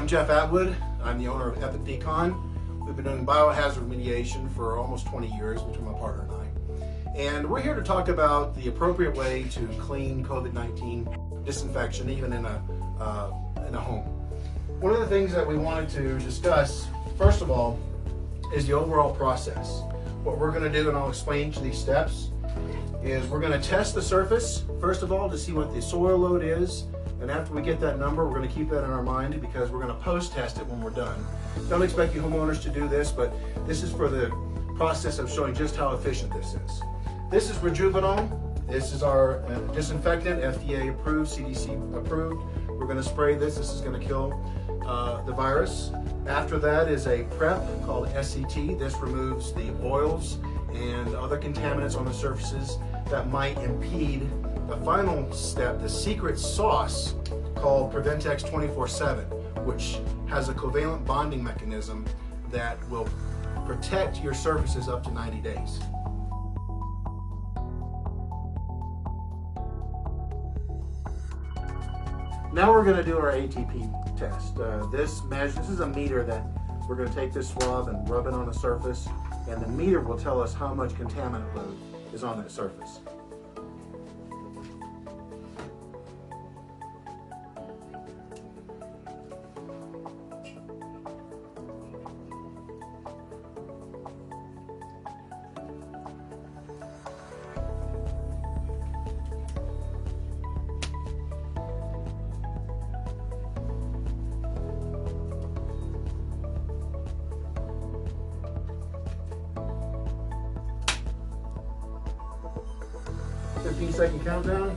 I'm Jeff Atwood. I'm the owner of Epic Decon. We've been doing biohazard remediation for almost 20 years between my partner and I. And we're here to talk about the appropriate way to clean COVID-19 disinfection, even in a home. One of the things that we wanted to discuss, first of all, is the overall process. What we're going to do, and I'll explain each of these steps, is we're going to test the surface, first of all, to see what the soil load is. And after we get that number, we're going to keep that in our mind because we're going to post-test it when we're done. Don't expect you homeowners to do this, but this is for the process of showing just how efficient this is. This is Rejuvenol. This is our disinfectant, FDA approved, CDC approved. We're going to spray this. This is going to kill the virus. After that is a PrEP called SCT. This removes the oils and other contaminants on the surfaces that might impede the final step, the secret sauce called PreventX 24/7, which has a covalent bonding mechanism that will protect your surfaces up to 90 days. Now we're going to do our ATP test. This is a meter that we're going to take this swab and rub it on the surface, and the meter will tell us how much contaminant load is on that surface. Second countdown.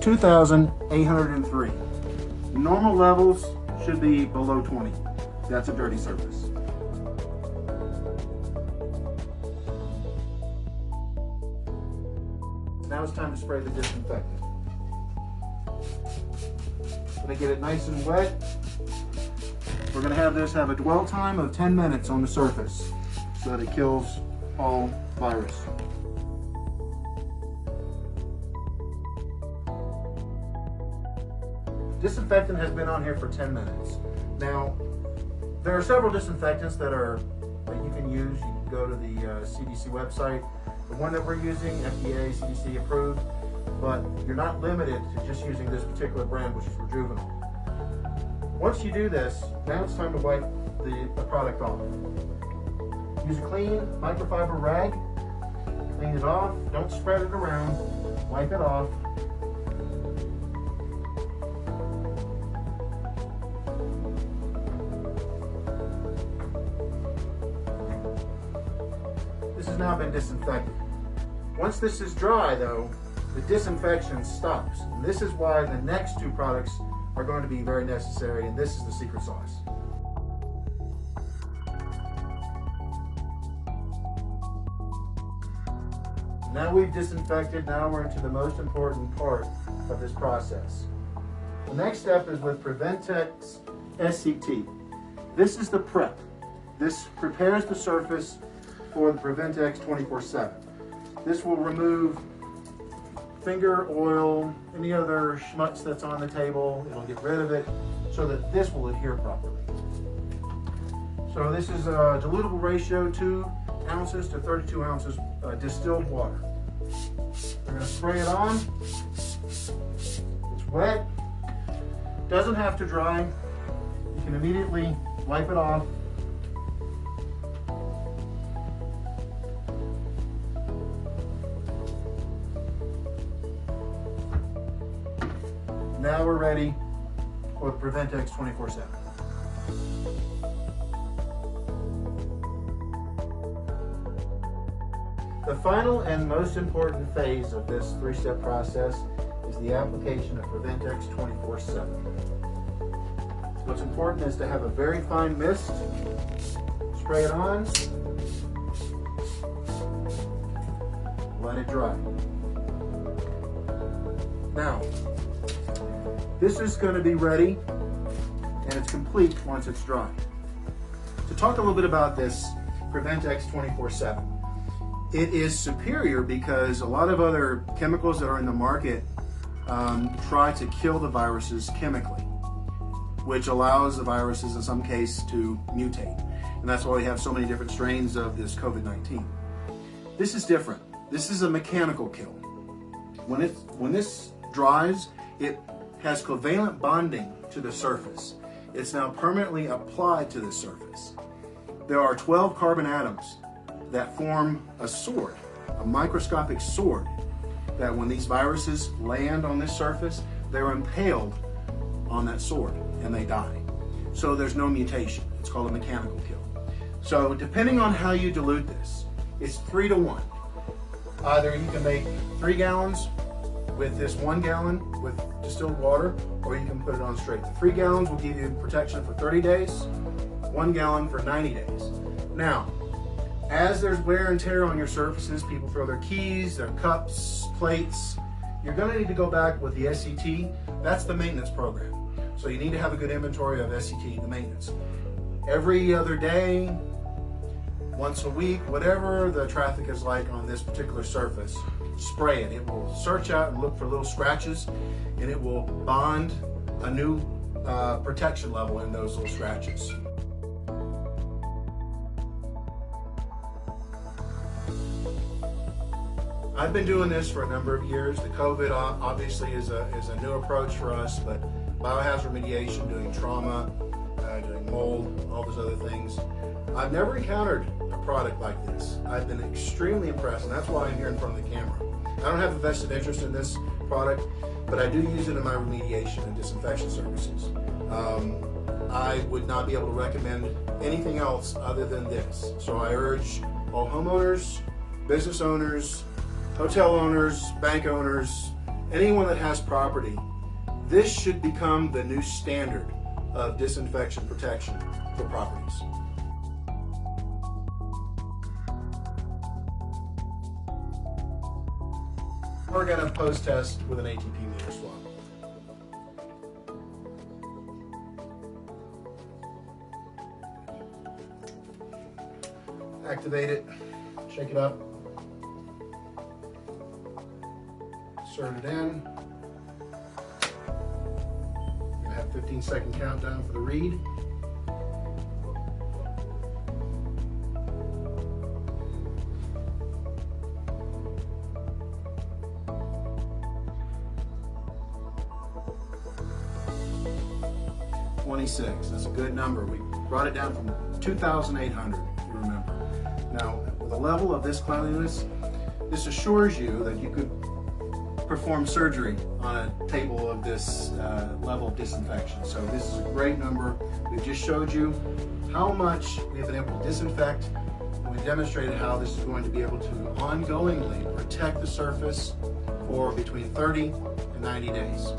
(2,803). Normal levels should be below 20. That's a dirty surface. Now it's time to spray the disinfectant. Gonna get it nice and wet. We're gonna have this have a dwell time of 10 minutes on the surface so that it kills all virus. Disinfectant has been on here for 10 minutes. Now, there are several disinfectants that you can use. You can go to the CDC website. The one that we're using, FDA, CDC approved, but you're not limited to just using this particular brand, which is Rejuvenol. Once you do this, now it's time to wipe the product off. Use a clean microfiber rag, clean it off, don't spread it around, wipe it off. This has now been disinfected. Once this is dry, though, the disinfection stops. And this is why the next two products are going to be very necessary, and this is the secret sauce. Now we've disinfected, now we're into the most important part of this process. The next step is with PreventX SCT. This is the PrEP. This prepares the surface for the PreventX 24/7. This will remove finger oil, any other schmutz that's on the table. It'll get rid of it so that this will adhere properly. So this is a dilutable ratio, 2 ounces to 32 ounces distilled water. We're going to spray it on. It's wet. Doesn't have to dry. You can immediately wipe it off. Now we're ready for the PreventX 24/7. The final and most important phase of this 3-step process is the application of PreventX 24/7. What's important is to have a very fine mist, spray it on, let it dry. Now, this is going to be ready, and it's complete once it's dry. To talk a little bit about this PreventX 24/7. It is superior because a lot of other chemicals that are in the market try to kill the viruses chemically, which allows the viruses in some case to mutate. And that's why we have so many different strains of this COVID-19. This is different. This is a mechanical kill. When this dries, it has covalent bonding to the surface. It's now permanently applied to the surface. There are 12 carbon atoms that form a sword, a microscopic sword, that when these viruses land on this surface, they're impaled on that sword and they die. So there's no mutation. It's called a mechanical kill. So depending on how you dilute this, it's 3 to 1. Either you can make 3 gallons with this 1 gallon with distilled water, or you can put it on straight. The 3 gallons will give you protection for 30 days, 1 gallon for 90 days. Now, as there's wear and tear on your surfaces, people throw their keys, their cups, plates, you're gonna need to go back with the SCT. That's the maintenance program. So you need to have a good inventory of SCT, the maintenance. Every other day, once a week, whatever the traffic is like on this particular surface, spray it. It will search out and look for little scratches, and it will bond a new protection level in those little scratches. I've been doing this for a number of years. The COVID obviously is a new approach for us, but biohazard remediation, doing trauma, doing mold, all those other things. I've never encountered a product like this. I've been extremely impressed, and that's why I'm here in front of the camera. I don't have a vested interest in this product, but I do use it in my remediation and disinfection services. I would not be able to recommend anything else other than this. So I urge all homeowners, business owners, hotel owners, bank owners, anyone that has property, this should become the new standard of disinfection protection for properties. We're going to post-test with an ATP meter swab. Activate it, shake it up, insert it in. We're going to have a 15-second countdown for the read. That's a good number. We brought it down from 2,800, if you remember. Now, with a level of this cleanliness, this assures you that you could perform surgery on a table of this level of disinfection. So this is a great number. We've just showed you how much we've been able to disinfect, and we've demonstrated how this is going to be able to ongoingly protect the surface for between 30 and 90 days.